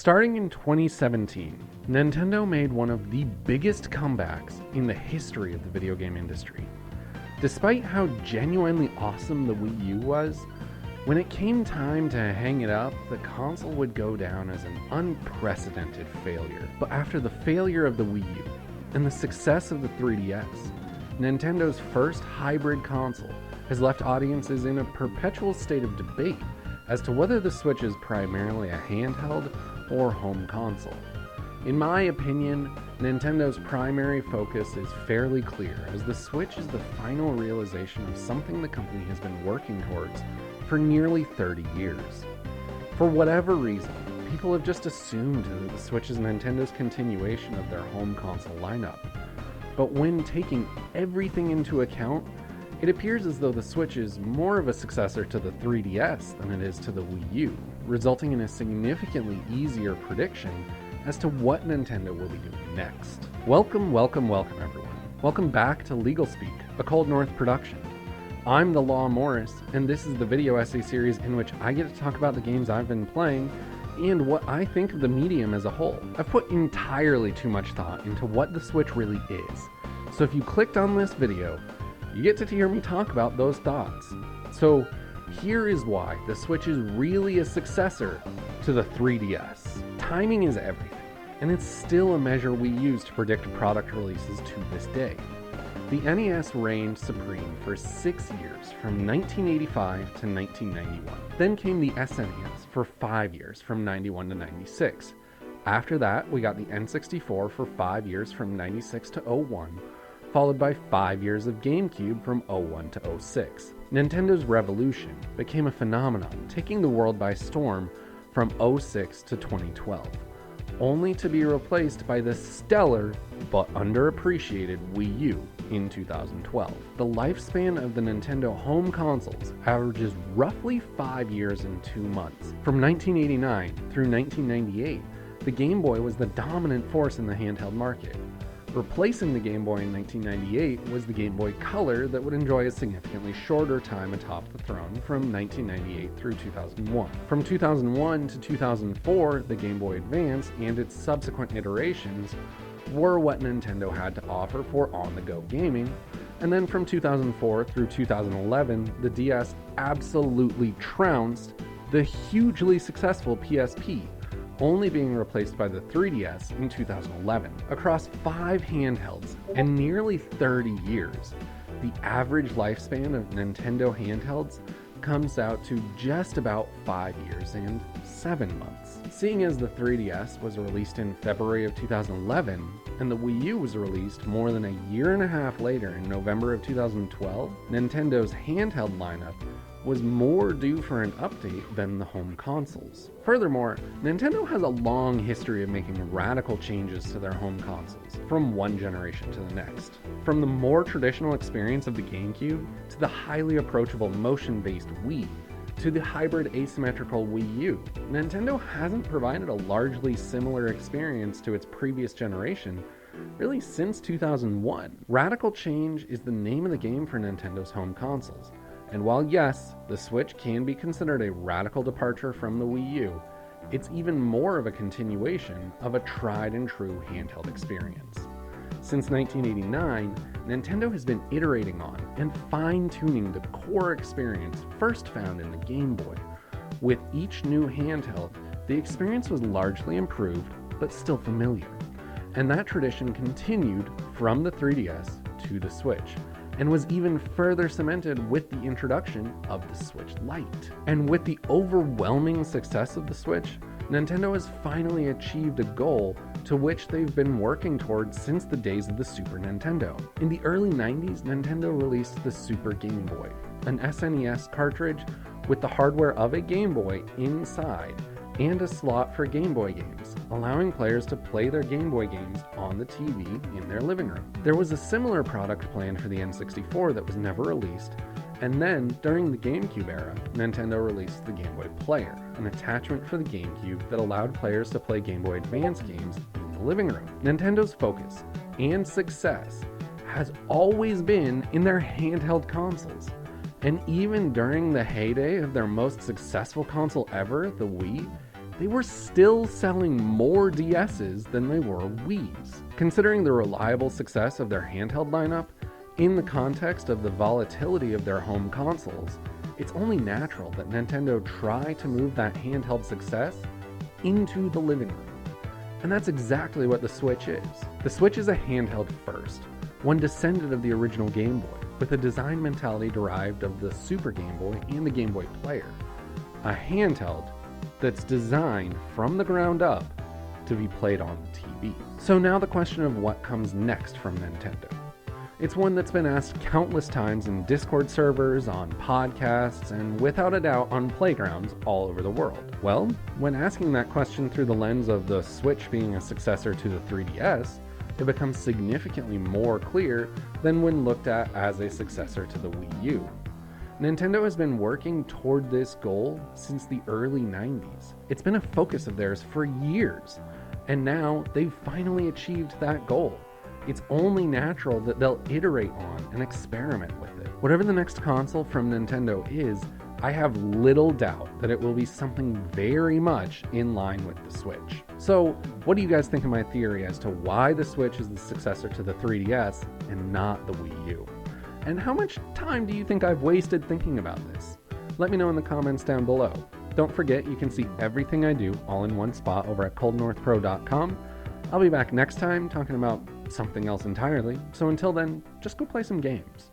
Starting in 2017, Nintendo made one of the biggest comebacks in the history of the video game industry. Despite how genuinely awesome the Wii U was, when it came time to hang it up, the console would go down as an unprecedented failure. But after the failure of the Wii U and the success of the 3DS, Nintendo's first hybrid console has left audiences in a perpetual state of debate as to whether the Switch is primarily a handheld or home console. In my opinion, Nintendo's primary focus is fairly clear, as the Switch is the final realization of something the company has been working towards for nearly 30 years. For whatever reason, people have just assumed that the Switch is Nintendo's continuation of their home console lineup. But when taking everything into account, it appears as though the Switch is more of a successor to the 3DS than it is to the Wii U, resulting in a significantly easier prediction as to what Nintendo will be doing next. Welcome everyone. Welcome back to LegalSpeak, a ColdNorth production. I'm the Law Morris, and this is the video essay series in which I get to talk about the games I've been playing and what I think of the medium as a whole. I've put entirely too much thought into what the Switch really is, so if you clicked on this video, you get to hear me talk about those thoughts. So here is why the Switch is really a successor to the 3DS. Timing is everything, and it's still a measure we use to predict product releases to this day. The NES reigned supreme for 6 years, from 1985 to 1991. Then came the SNES for 5 years, from 91 to 96. After that, we got the N64 for 5 years, from 96 to 01, followed by 5 years of GameCube from 01 to 06. Nintendo's Revolution became a phenomenon, taking the world by storm from 06 to 2012, only to be replaced by the stellar but underappreciated Wii U in 2012. The lifespan of the Nintendo home consoles averages roughly 5 years and 2 months. From 1989 through 1998, the Game Boy was the dominant force in the handheld market. Replacing the Game Boy in 1998 was the Game Boy Color that would enjoy a significantly shorter time atop the throne from 1998 through 2001. From 2001 to 2004, the Game Boy Advance and its subsequent iterations were what Nintendo had to offer for on-the-go gaming, and then from 2004 through 2011, the DS absolutely trounced the hugely successful PSP, only being replaced by the 3DS in 2011. Across 5 handhelds and nearly 30 years, the average lifespan of Nintendo handhelds comes out to just about 5 years and 7 months. Seeing as the 3DS was released in February of 2011, and the Wii U was released more than a year and a half later in November of 2012, Nintendo's handheld lineup was more due for an update than the home consoles. Furthermore, Nintendo has a long history of making radical changes to their home consoles, from one generation to the next. From the more traditional experience of the GameCube, to the highly approachable motion-based Wii, to the hybrid asymmetrical Wii U, Nintendo hasn't provided a largely similar experience to its previous generation really since 2001. Radical change is the name of the game for Nintendo's home consoles. And while yes, the Switch can be considered a radical departure from the Wii U, it's even more of a continuation of a tried and true handheld experience. Since 1989, Nintendo has been iterating on and fine-tuning the core experience first found in the Game Boy. With each new handheld, the experience was largely improved, but still familiar. And that tradition continued from the 3DS to the Switch, and was even further cemented with the introduction of the Switch Lite. And with the overwhelming success of the Switch, Nintendo has finally achieved a goal to which they've been working towards since the days of the Super Nintendo. In the early 90s, Nintendo released the Super Game Boy, an SNES cartridge with the hardware of a Game Boy inside, and a slot for Game Boy games, allowing players to play their Game Boy games on the TV in their living room. There was a similar product planned for the N64 that was never released, and then, during the GameCube era, Nintendo released the Game Boy Player, an attachment for the GameCube that allowed players to play Game Boy Advance games in the living room. Nintendo's focus and success has always been in their handheld consoles, and even during the heyday of their most successful console ever, the Wii, they were still selling more DSs than they were Wiis. Considering the reliable success of their handheld lineup, in the context of the volatility of their home consoles, it's only natural that Nintendo try to move that handheld success into the living room. And that's exactly what the Switch is. The Switch is a handheld first, one descendant of the original Game Boy, with a design mentality derived of the Super Game Boy and the Game Boy Player. A handheld that's designed from the ground up to be played on the TV. So now the question of what comes next from Nintendo. It's one that's been asked countless times in Discord servers, on podcasts, and without a doubt on playgrounds all over the world. Well, when asking that question through the lens of the Switch being a successor to the 3DS, it becomes significantly more clear than when looked at as a successor to the Wii U. Nintendo has been working toward this goal since the early 90s. It's been a focus of theirs for years, and now they've finally achieved that goal. It's only natural that they'll iterate on and experiment with it. Whatever the next console from Nintendo is, I have little doubt that it will be something very much in line with the Switch. So, what do you guys think of my theory as to why the Switch is the successor to the 3DS and not the Wii U? And how much time do you think I've wasted thinking about this? Let me know in the comments down below. Don't forget, you can see everything I do all in one spot over at ColdNorthPro.com. I'll be back next time talking about something else entirely, so until then, just go play some games.